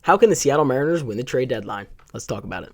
How can the Seattle Mariners win the trade deadline? Let's talk about it.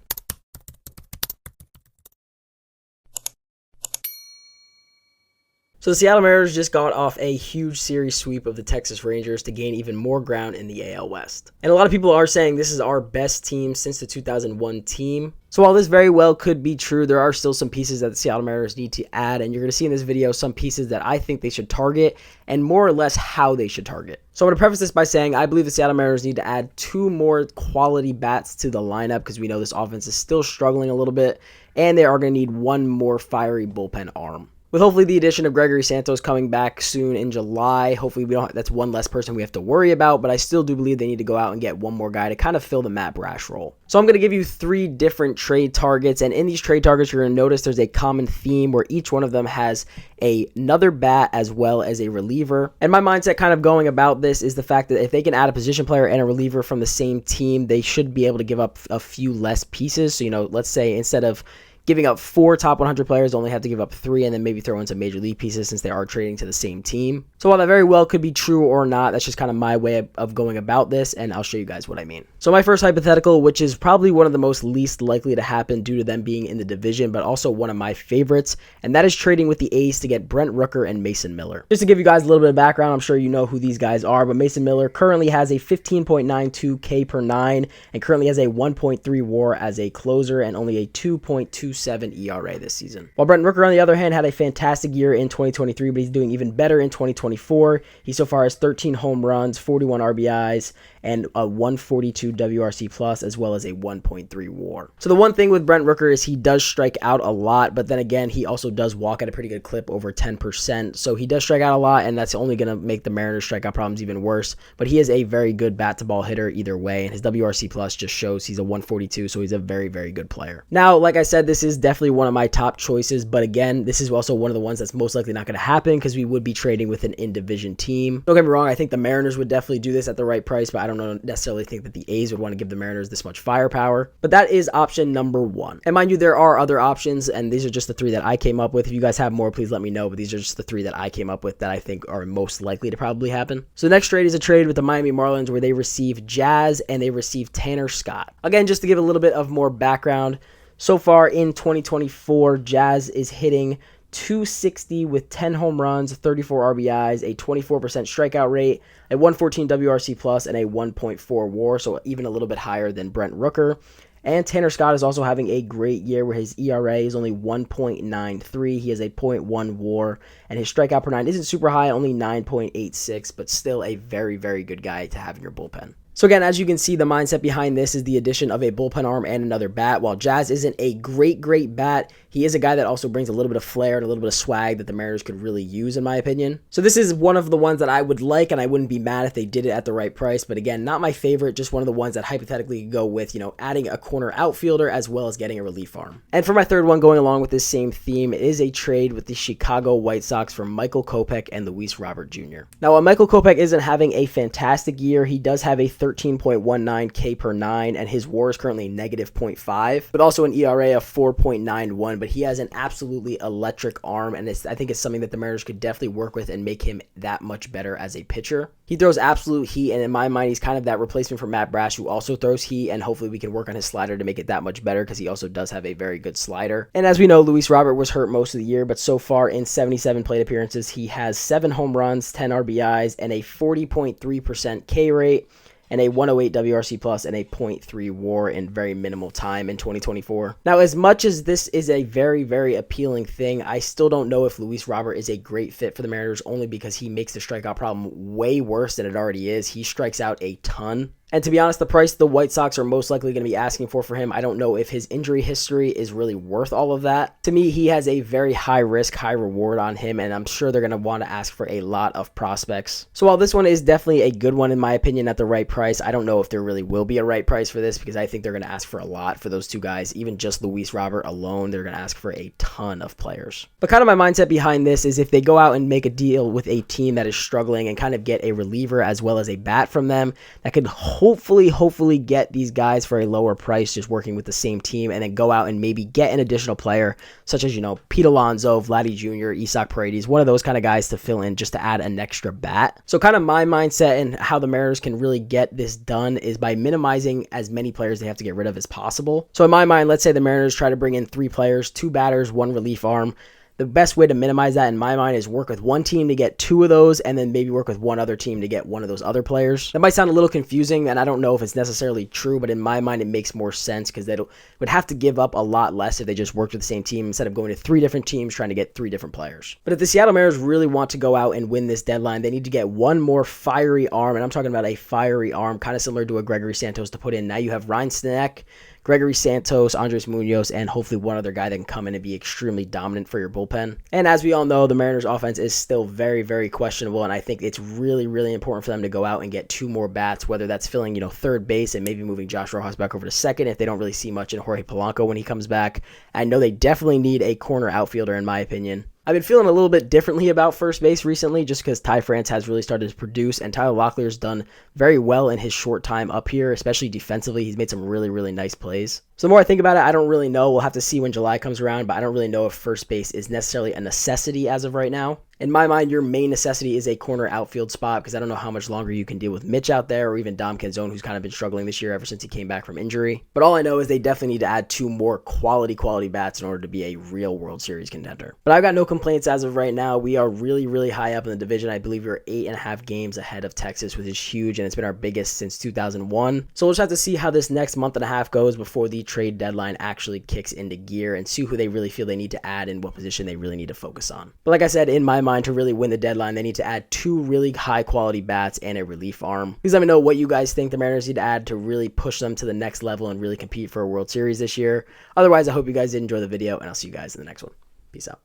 So the Seattle Mariners just got off a huge series sweep of the Texas Rangers to gain even more ground in the AL West. And a lot of people are saying this is our best team since the 2001 team. So while this very well could be true, there are still some pieces that the Seattle Mariners need to add, and you're going to see in this video some pieces that I think they should target and more or less how they should target. So I'm going to preface this by saying I believe the Seattle Mariners need to add 2 more quality bats to the lineup because we know this offense is still struggling a little bit, and they are going to need 1 more fiery bullpen arm. With hopefully the addition of Gregory Santos coming back soon in July, hopefully that's 1 less person we have to worry about, but I still do believe they need to go out and get 1 more guy to kind of fill the Matt Brash role. So I'm going to give you 3 different trade targets, and in these trade targets, you're going to notice there's a common theme where each one of them has another bat as well as a reliever. And my mindset kind of going about this is the fact that if they can add a position player and a reliever from the same team, they should be able to give up a few less pieces. So, let's say instead of giving up 4 top 100 players, only have to give up 3 and then maybe throw in some major league pieces since they are trading to the same team. So while that very well could be true or not, that's just kind of my way of going about this, and I'll show you guys what I mean. So my first hypothetical, which is probably one of the most least likely to happen due to them being in the division, but also one of my favorites, and that is trading with the A's to get Brent Rooker and Mason Miller. Just to give you guys a little bit of background, I'm sure you know who these guys are, but Mason Miller currently has a 15.92 K per 9 and currently has a 1.3 WAR as a closer and only a 2.27 ERA this season. While Brent Rooker, on the other hand, had a fantastic year in 2023, but he's doing even better in 2024. He so far has 13 home runs, 41 RBIs, and a 142 WRC plus, as well as a 1.3 WAR. So the one thing with Brent Rooker is he does strike out a lot, but then again, he also does walk at a pretty good clip, over 10%. So he does strike out a lot, and that's only going to make the Mariners strikeout problems even worse. But he is a very good bat-to-ball hitter either way, and his WRC plus just shows he's a 142, so he's a very, very good player. Now, like I said, this is definitely one of my top choices, but again, this is also one of the ones that's most likely not going to happen because we would be trading with an in-division team. Don't get me wrong, I think the Mariners would definitely do this at the right price, but I don't necessarily think that the A's would want to give the Mariners this much firepower. But that is option number 1. And mind you, there are other options, and these are just the 3 that I came up with. If you guys have more, please let me know, but these are just the 3 that I came up with that I think are most likely to probably happen. So the next trade is a trade with the Miami Marlins where they receive Jazz and they receive Tanner Scott. Again, just to give a little bit of more background, so far in 2024, Jazz is hitting .260 with 10 home runs, 34 RBIs, a 24% strikeout rate, a 114 WRC plus, and a 1.4 WAR, so even a little bit higher than Brent Rooker. And Tanner Scott is also having a great year where his ERA is only 1.93. He has a .1 WAR, and his strikeout per 9 isn't super high, only 9.86, but still a very, very good guy to have in your bullpen. So again, as you can see, the mindset behind this is the addition of a bullpen arm and another bat. While Jazz isn't a great bat, he is a guy that also brings a little bit of flair and a little bit of swag that the Mariners could really use, in my opinion. So this is one of the ones that I would like, and I wouldn't be mad if they did it at the right price. But again, not my favorite, just one of the ones that hypothetically could go with, adding a corner outfielder as well as getting a relief arm. And for my third one, going along with this same theme, it is a trade with the Chicago White Sox for Michael Kopech and Luis Robert Jr. Now, while Michael Kopech isn't having a fantastic year, he does have a 13.19 K per 9, and his WAR is currently negative 0.5, but also an ERA of 4.91. But he has an absolutely electric arm, and I think it's something that the Mariners could definitely work with and make him that much better as a pitcher. He throws absolute heat, and in my mind, he's kind of that replacement for Matt Brash, who also throws heat, and hopefully we can work on his slider to make it that much better because he also does have a very good slider. And as we know, Luis Robert was hurt most of the year, but so far in 77 plate appearances, he has 7 home runs, 10 RBIs, and a 40.3% K rate, and a 108 WRC plus and a .3 WAR in very minimal time in 2024. Now, as much as this is a very, very appealing thing, I still don't know if Luis Robert is a great fit for the Mariners, only because he makes the strikeout problem way worse than it already is. He strikes out a ton. And to be honest, the price the White Sox are most likely going to be asking for him, I don't know if his injury history is really worth all of that. To me, he has a very high risk, high reward on him, and I'm sure they're going to want to ask for a lot of prospects. So while this one is definitely a good one in my opinion at the right price, I don't know if there really will be a right price for this because I think they're going to ask for a lot for those 2 guys. Even just Luis Robert alone, they're going to ask for a ton of players. But kind of my mindset behind this is if they go out and make a deal with a team that is struggling and kind of get a reliever as well as a bat from them, that could hopefully get these guys for a lower price, just working with the same team, and then go out and maybe get an additional player, such as, Pete Alonso, Vladdy Jr., Isak Paredes, one of those kind of guys to fill in just to add an extra bat. So kind of my mindset and how the Mariners can really get this done is by minimizing as many players they have to get rid of as possible. So in my mind, let's say the Mariners try to bring in 3 players, 2 batters, 1 relief arm. The best way to minimize that in my mind is work with one team to get 2 of those, and then maybe work with one other team to get 1 of those other players. That might sound a little confusing, and I don't know if it's necessarily true, but in my mind it makes more sense because they would have to give up a lot less if they just worked with the same team instead of going to 3 different teams trying to get 3 different players. But if the Seattle Mariners really want to go out and win this deadline, they need to get one more fiery arm, and I'm talking about a fiery arm, kind of similar to a Gregory Santos to put in. Now you have Ryan Stanek, Gregory Santos, Andres Munoz, and hopefully one other guy that can come in and be extremely dominant for your bullpen. And as we all know, the Mariners offense is still very, very questionable, and I think it's really, really important for them to go out and get 2 more bats, whether that's filling, third base and maybe moving Josh Rojas back over to second if they don't really see much in Jorge Polanco when he comes back. I know they definitely need a corner outfielder in my opinion. I've been feeling a little bit differently about first base recently just because Ty France has really started to produce, and Tyler Locklear's done very well in his short time up here, especially defensively. He's made some really, really nice plays. So the more I think about it, I don't really know. We'll have to see when July comes around, but I don't really know if first base is necessarily a necessity as of right now. In my mind, your main necessity is a corner outfield spot because I don't know how much longer you can deal with Mitch out there or even Dom Canzone, who's kind of been struggling this year ever since he came back from injury. But all I know is they definitely need to add 2 more quality bats in order to be a real World Series contender. But I've got no complaints as of right now. We are really, really high up in the division. I believe we're 8.5 games ahead of Texas, which is huge, and it's been our biggest since 2001. So we'll just have to see how this next month and a half goes before the trade deadline actually kicks into gear and see who they really feel they need to add and what position they really need to focus on. But like I said, in my mind, to really win the deadline, they need to add 2 really high quality bats and a relief arm. Please let me know what you guys think the Mariners need to add to really push them to the next level and really compete for a World Series this year. Otherwise, I hope you guys did enjoy the video, and I'll see you guys in the next one. Peace out.